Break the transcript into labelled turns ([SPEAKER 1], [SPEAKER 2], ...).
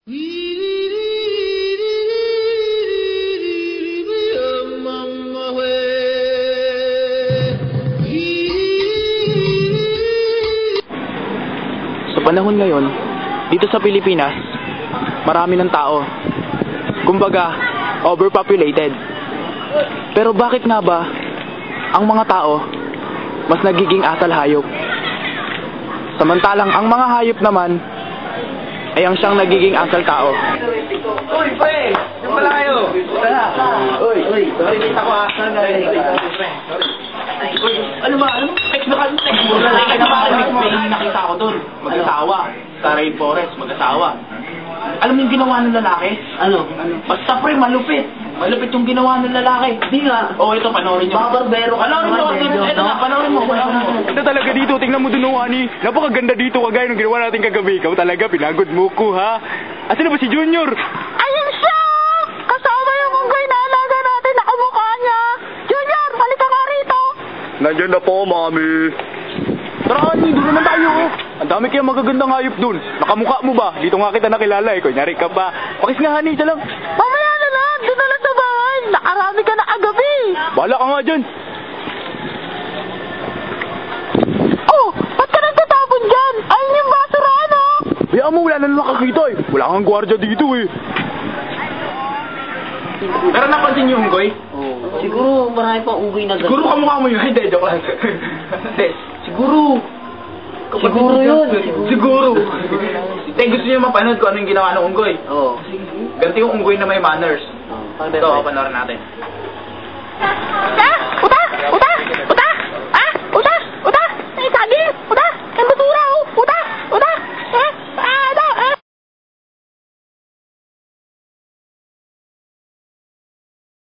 [SPEAKER 1] Sa panahon ngayon, dito sa Pilipinas, marami ng tao. Kumbaga, overpopulated. Pero bakit nga ba ang mga tao mas nagiging asal hayop? Samantalang ang mga hayop naman ay ang siyang nagiging asal tao.
[SPEAKER 2] Uy, pre! Yung pala kayo! Tara! Uy! Sorry, kita ko ah. Uy, ano ba? Text mo ka? Text mo na lang. May nakita ko dun. Mag-asawa. Sa rainforest, mag-asawa. Alam mo yung ginawa ng lalaki? Ano? Basta pre, malupit. Malupit yung ginawa ng lalaki. Di nga. Oo, ito, panoorin nyo. Barbero ka. Panoorin mo.
[SPEAKER 1] Ito talaga dito, tingnan mo dun, Ani. Napakaganda dito, kagaya ng ginawa natin kagabi. Ikaw talaga, pinagod mo ko, ha? Asan na ba si Junior?
[SPEAKER 3] Ayun siya! Kasama yung unggoy na alaga natin, nakamukha niya! Junior, halika nga rito!
[SPEAKER 1] Nandiyan na po, Mami. Tara, Ani, doon naman tayo. Ang dami kaya magagandang hayop dun. Nakamukha mo ba? Dito nga kita nakilala eh. Kunyari ka ba? Pakis nga, Ani, dyan lang.
[SPEAKER 3] Mamaya na lang, doon na lang sa bahay. Nakarami ka na kagabi.
[SPEAKER 1] Bahala ka nga dyan.
[SPEAKER 3] Oh, ba't ka nagtatapon dyan? Ayun yung basurahan, oh!
[SPEAKER 1] Hayaan mo, wala na nakakita eh. Wala kang gwardiya dito eh.
[SPEAKER 2] Pero napansin niyo yung unggoy?
[SPEAKER 4] Siguro marami pang unggoy na
[SPEAKER 2] Siguro kamukha mo yun. Hindi, joke lang. Hindi, siguro.
[SPEAKER 4] Siguro yun.
[SPEAKER 2] Siguro. Hindi, gusto niyo mapanood kung ano yung ginawa ng unggoy.
[SPEAKER 4] Oo.
[SPEAKER 2] Ganito yung unggoy na may manners. Ito, panoorin natin.
[SPEAKER 3] Uta! Uta! Uta! Uta! Ah! Uta! Uta! Ay, saging! Uta! Ang basura, oh! Uta! Uta! Eh!